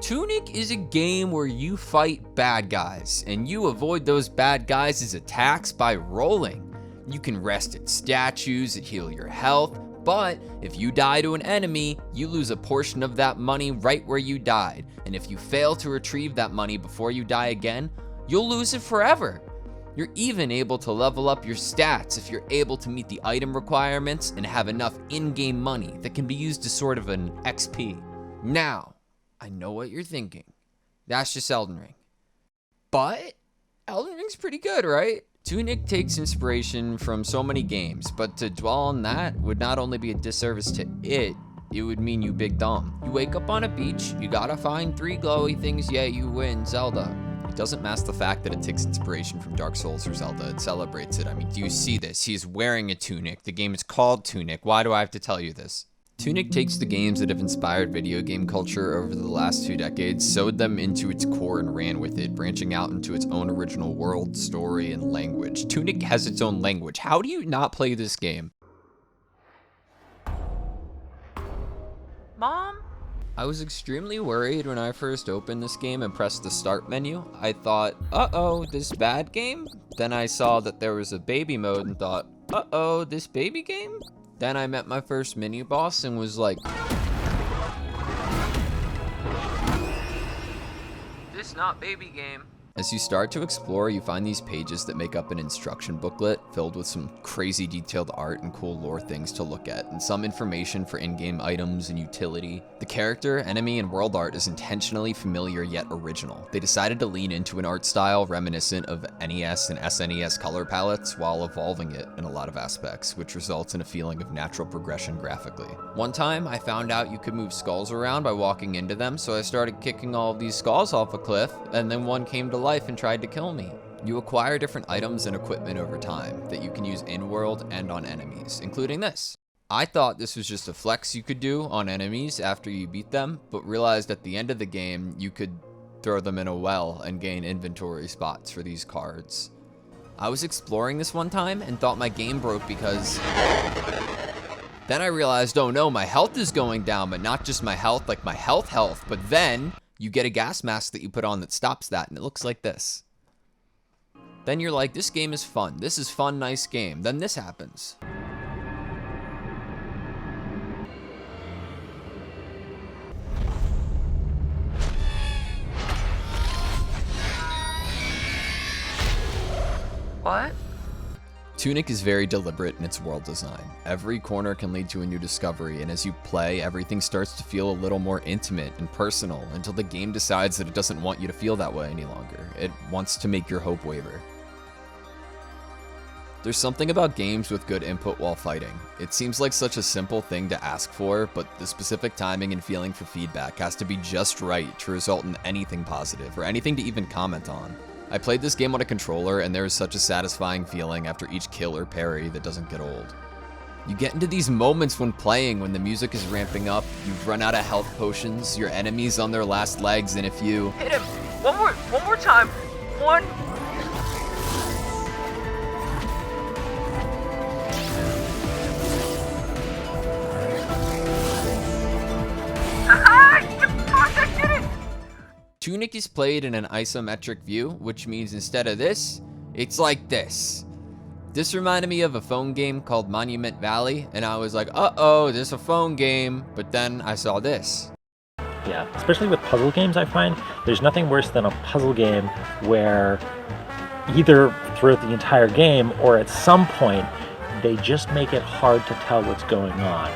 Tunic is a game where you fight bad guys, and you avoid those bad guys' attacks by rolling. You can rest at statues that heal your health, but if you die to an enemy, you lose a portion of that money right where you died, and if you fail to retrieve that money before you die again, you'll lose it forever. You're even able to level up your stats if you're able to meet the item requirements and have enough in-game money that can be used as sort of an XP. Now, I know what you're thinking. That's just Elden Ring. But Elden Ring's pretty good, right? Tunic takes inspiration from so many games, but to dwell on that would not only be a disservice to it would mean you big dumb. You wake up on a beach, you gotta find 3 glowy things, yeah, you win, Zelda. It doesn't mask the fact that it takes inspiration from Dark Souls or Zelda, it celebrates it. I mean, do you see this? He's wearing a tunic. The game is called Tunic. Why do I have to tell you this? Tunic takes the games that have inspired video game culture over the last 2 decades, sewed them into its core and ran with it, branching out into its own original world, story, and language. Tunic has its own language. How do you not play this game? Mom? I was extremely worried when I first opened this game and pressed the start menu. I thought, uh-oh, this bad game? Then I saw that there was a baby mode and thought, uh-oh, this baby game? Then I met my first mini boss and was like, this not baby game. As you start to explore, you find these pages that make up an instruction booklet filled with some crazy detailed art and cool lore things to look at, and some information for in-game items and utility. The character, enemy, and world art is intentionally familiar yet original. They decided to lean into an art style reminiscent of NES and SNES color palettes while evolving it in a lot of aspects, which results in a feeling of natural progression graphically. One time, I found out you could move skulls around by walking into them, so I started kicking all of these skulls off a cliff, and then one came to life and tried to kill me. You acquire different items and equipment over time that you can use in-world and on enemies, including this. I thought this was just a flex you could do on enemies after you beat them, but realized at the end of the game you could throw them in a well and gain inventory spots for these cards. I was exploring this one time and thought my game broke because then I realized, oh no, my health is going down, but not just my health, like my health, but then you get a gas mask that you put on that stops that, and it looks like this. Then you're like, this game is fun. This is fun, nice game. Then this happens. What? Tunic is very deliberate in its world design. Every corner can lead to a new discovery, and as you play, everything starts to feel a little more intimate and personal until the game decides that it doesn't want you to feel that way any longer. It wants to make your hope waver. There's something about games with good input while fighting. It seems like such a simple thing to ask for, but the specific timing and feeling for feedback has to be just right to result in anything positive or anything to even comment on. I played this game on a controller, and there is such a satisfying feeling after each kill or parry that doesn't get old. You get into these moments when playing, when the music is ramping up, you've run out of health potions, your enemy's on their last legs, and if you Hit him! One more time! One! I did it! Tunic is played in an isometric view, which means instead of this, it's like this. This reminded me of a phone game called Monument Valley, and I was like, uh-oh, this is a phone game, but then I saw this. Yeah, especially with puzzle games, I find there's nothing worse than a puzzle game where either throughout the entire game or at some point, they just make it hard to tell what's going on.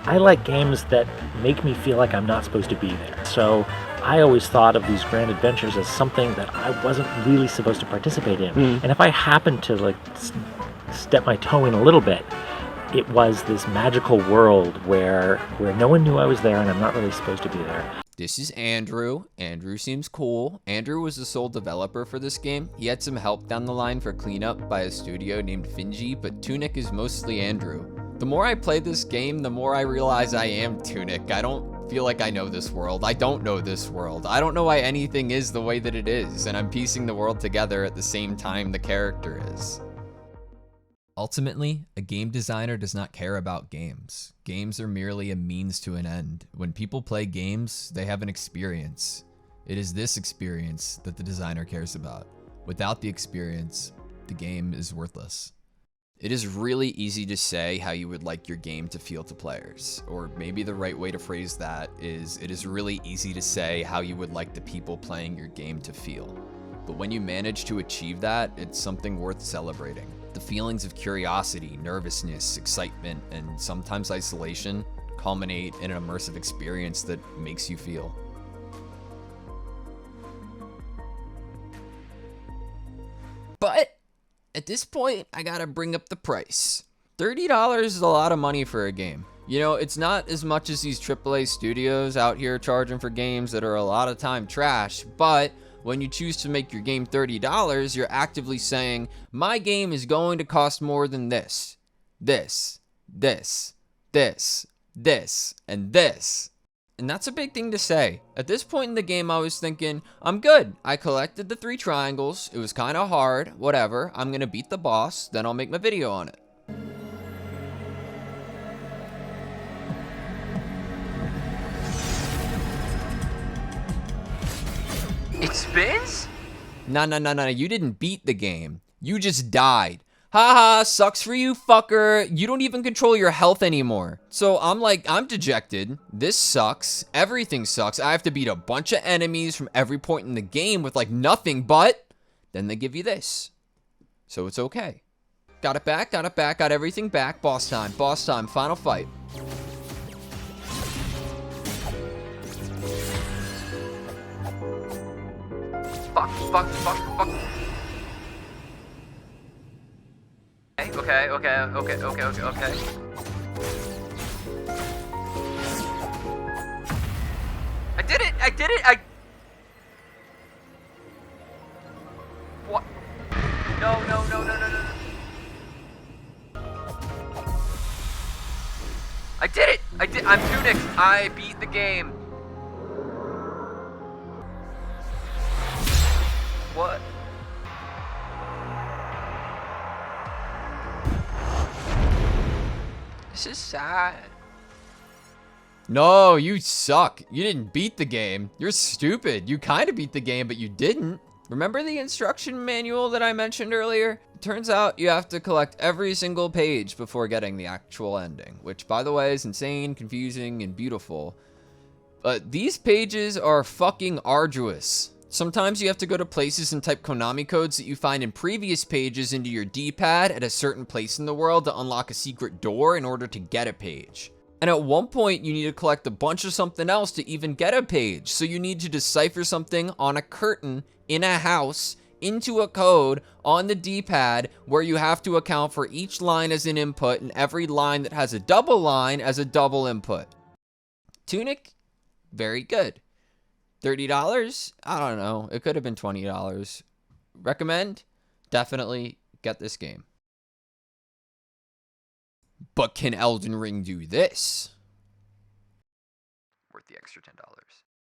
I like games that make me feel like I'm not supposed to be there. So I always thought of these grand adventures as something that I wasn't really supposed to participate in. And if I happened to step my toe in a little bit, it was this magical world where no one knew I was there and I'm not really supposed to be there. This is Andrew. Andrew seems cool. Andrew was the sole developer for this game. He had some help down the line for cleanup by a studio named Finji, but Tunic is mostly Andrew. The more I play this game, the more I realize I am Tunic. I don't feel like I know this world. I don't know this world. I don't know why anything is the way that it is, and I'm piecing the world together at the same time the character is. Ultimately, a game designer does not care about games. Games are merely a means to an end. When people play games, they have an experience. It is this experience that the designer cares about. Without the experience, the game is worthless. It is really easy to say how you would like your game to feel to players. Or maybe the right way to phrase that is, it is really easy to say how you would like the people playing your game to feel. But when you manage to achieve that, it's something worth celebrating. The feelings of curiosity, nervousness, excitement, and sometimes isolation culminate in an immersive experience that makes you feel. But at this point, I gotta bring up the price. $30 is a lot of money for a game. You know, it's not as much as these AAA studios out here charging for games that are a lot of time trash, but when you choose to make your game $30, you're actively saying, my game is going to cost more than this, this, this, this, this, and this. And that's a big thing to say. At this point in the game, I was thinking, I'm good. I collected the 3 triangles. It was kind of hard, whatever. I'm gonna beat the boss, then I'll make my video on it. It spins? No, you didn't beat the game. You just died. Haha, sucks for you, fucker. You don't even control your health anymore. So I'm dejected. This sucks. Everything sucks. I have to beat a bunch of enemies from every point in the game with like nothing, but then they give you this. So it's okay. Got it back, got everything back. Boss time, final fight. Fuck. Okay. I did it! What? No. I did it! I'm Tunic! I beat the game! What? This is sad. No, you suck. You didn't beat the game. You're stupid. You kind of beat the game, but you didn't. Remember the instruction manual that I mentioned earlier? It turns out you have to collect every single page before getting the actual ending, which, by the way, is insane, confusing, and beautiful. But these pages are fucking arduous. Sometimes you have to go to places and type Konami codes that you find in previous pages into your D-pad at a certain place in the world to unlock a secret door in order to get a page. And at one point, you need to collect a bunch of something else to even get a page. So you need to decipher something on a curtain in a house into a code on the D-pad where you have to account for each line as an input and every line that has a double line as a double input. Tunic, very good. $30? I don't know. It could have been $20. Recommend? Definitely get this game. But can Elden Ring do this? Worth the extra $10.